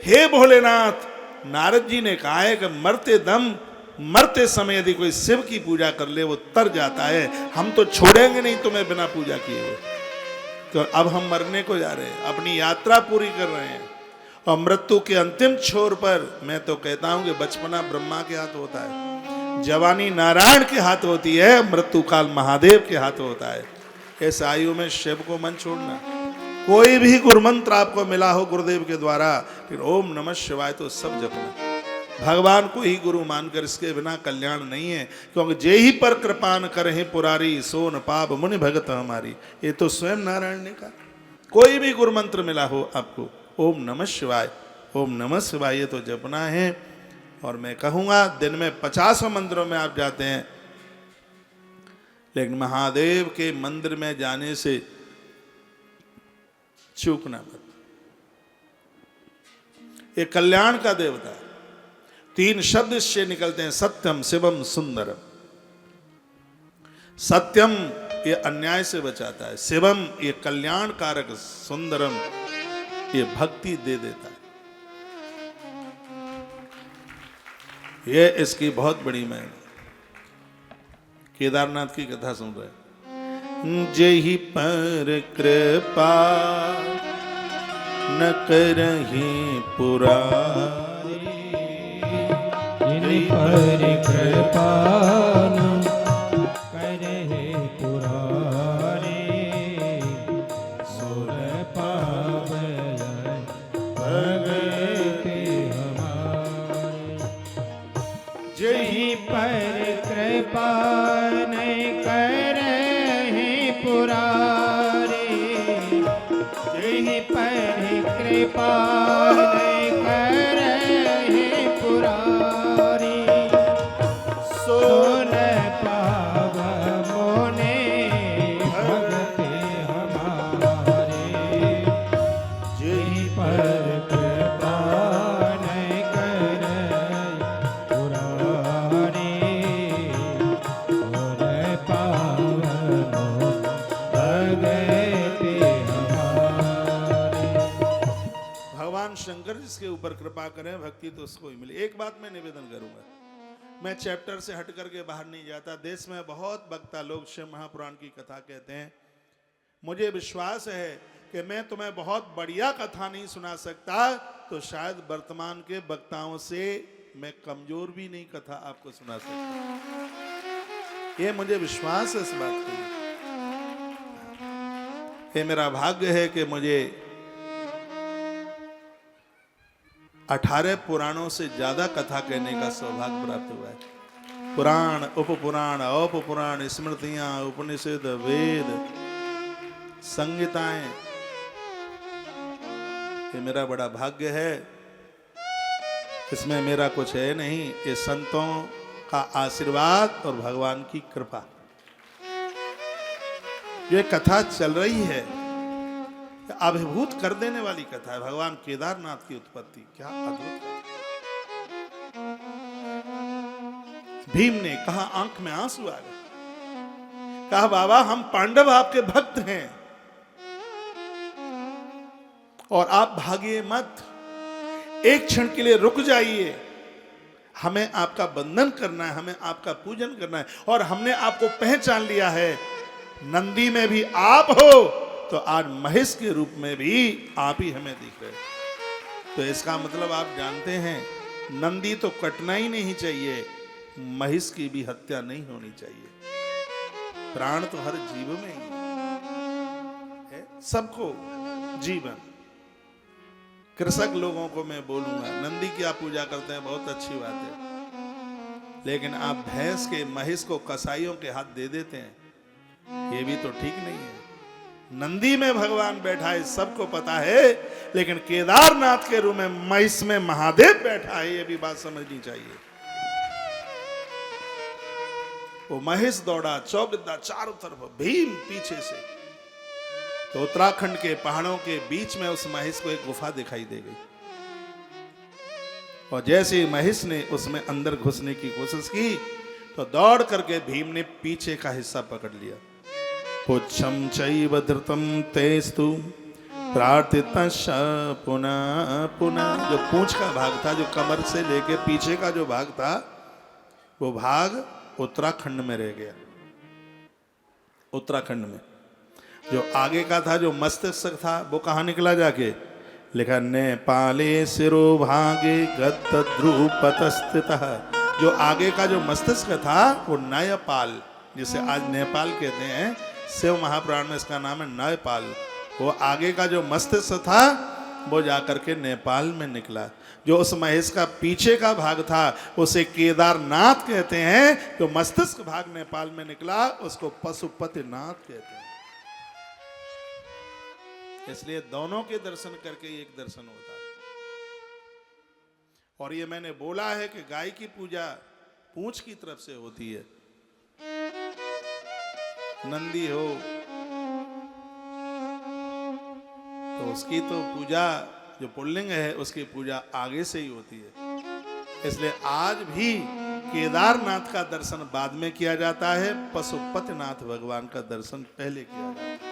हे भोलेनाथ, नारद जी ने कहा है कि मरते समय यदि कोई शिव की पूजा कर ले वो तर जाता है, हम तो छोड़ेंगे नहीं तुम्हें बिना पूजा किए हुए। तो अब हम मरने को जा रहे हैं, अपनी यात्रा पूरी कर रहे हैं, और मृत्यु के अंतिम छोर पर मैं तो कहता हूं कि बचपना ब्रह्मा के हाथ होता है, जवानी नारायण के हाथ होती है, मृत्यु काल महादेव के हाथ होता है। इस आयु में शिव को मन छोड़ना। कोई भी गुरु मंत्र आपको मिला हो गुरुदेव के द्वारा, फिर ओम नमः शिवाय तो सब जपना। भगवान को ही गुरु मानकर, इसके बिना कल्याण नहीं है, क्योंकि जे ही पर कृपान करहि पुरारी, सोन पाप मुनि भगत हमारी। ये तो स्वयं नारायण ने कहा। कोई भी गुरु मंत्र मिला हो आपको, ओम नमः शिवाय, ओम नमः शिवाय ये तो जपना है। और मैं कहूँगा दिन में 50 मंदिरों में आप जाते हैं, लेकिन महादेव के मंदिर में जाने से चूकना मत। ये कल्याण का देवता है। 3 शब्द इससे निकलते हैं, सत्यम शिवम सुंदरम। सत्यम ये अन्याय से बचाता है, शिवम ये कल्याण कारक, सुंदरम ये भक्ति दे देता है। ये इसकी बहुत बड़ी महिमा। केदारनाथ की कथा सुन रहे हैं। जेहि पर कृपा न करहि पुरारी, जिन पर कृपा न करहि पुरारी, सुर पावै भगति हमारी। जेहि पर कृपा न करहि पुरारी, जेहि पर कृपा न करहि पुरारी, सोन पाव मोने भगति हमारे। जेहि पर कृपा न करहि पुरारी, सोन पाव भगति हमारे। भगवान शंकर जिसके ऊपर कृपा करें, भक्ति तो उसको ही मिले। एक बात मैं निवेदन करूंगा, मैं चैप्टर से हट करके बाहर नहीं जाता। देश में बहुत वक्ता लोग शिव महापुराण की कथा कहते हैं। मुझे विश्वास है कि मैं तुम्हें बहुत बढ़िया कथा नहीं सुना सकता, तो शायद वर्तमान के वक्ताओं से मैं कमजोर भी नहीं कथा आपको सुना सकता। ये मुझे विश्वास है इस बात को। ये मेरा भाग्य है कि मुझे 18 पुराणों से ज्यादा कथा कहने का सौभाग्य प्राप्त हुआ है। पुराण, उपपुराण, औपपुराण, स्मृतियां, उपनिषद, वेद, संहिताएं, ये मेरा बड़ा भाग्य है। इसमें मेरा कुछ है नहीं, ये संतों का आशीर्वाद और भगवान की कृपा। ये कथा चल रही है, अभिभूत कर देने वाली कथा है। भगवान केदारनाथ की उत्पत्ति क्या अद्भुत है। भीम ने कहा, आंख में आंसू आ गए, कहा बाबा हम पांडव आपके भक्त हैं और आप भागिए मत, एक क्षण के लिए रुक जाइए, हमें आपका बंधन करना है, हमें आपका पूजन करना है, और हमने आपको पहचान लिया है। नंदी में भी आप हो तो आज महेश के रूप में भी आप ही हमें दिख रहे। तो इसका मतलब आप जानते हैं, नंदी तो कटना ही नहीं चाहिए, महेश की भी हत्या नहीं होनी चाहिए। प्राण तो हर जीव में ही है, सबको जीवन। कृषक लोगों को मैं बोलूंगा, नंदी की आप पूजा करते हैं बहुत अच्छी बात है, लेकिन आप भैंस के महेश को कसाईयों के हाथ दे देते हैं, ये भी तो ठीक नहीं है। नंदी में भगवान बैठा है सबको पता है, लेकिन केदारनाथ के रूप में महेश में महादेव बैठा है, ये भी बात समझनी चाहिए। वो महेश दौड़ा चौगिद्दा चारों तरफ, भीम पीछे से, तो उत्तराखंड के पहाड़ों के बीच में उस महेश को एक गुफा दिखाई दे गई, और जैसे ही महेश ने उसमें अंदर घुसने की कोशिश की तो दौड़ करके भीम ने पीछे का हिस्सा पकड़ लिया। पुच्छम चैव धृतम तेस्तु प्रार्थित पुनः पुनः। जो पूंछ का भाग था, जो कमर से लेके पीछे का जो भाग था, वो भाग उत्तराखंड में रह गया। उत्तराखंड में जो आगे का था, जो मस्तिष्क था, वो कहाँ निकला जाके? लिखा नेपाले सिरो भागे गत ध्रुपत स्थितः। जो आगे का जो मस्तिष्क था वो नयपाल, जिसे आज नेपाल कहते हैं, शिव महापुराण में इसका नाम है नयपाल। वो आगे का जो मस्तिष्क था वो जाकर के नेपाल में निकला। जो उस महेश का पीछे का भाग था उसे केदारनाथ कहते हैं। जो मस्तिष्क भाग नेपाल में निकला उसको पशुपतिनाथ कहते हैं। इसलिए दोनों के दर्शन करके एक दर्शन होता है। और ये मैंने बोला है कि गाय की पूजा पूंछ की तरफ से होती है। नंदी हो तो उसकी तो पूजा, जो पुल्लिंग है उसकी पूजा आगे से ही होती है। इसलिए आज भी केदारनाथ का दर्शन बाद में किया जाता है, पशुपतिनाथ भगवान का दर्शन पहले किया जाता है।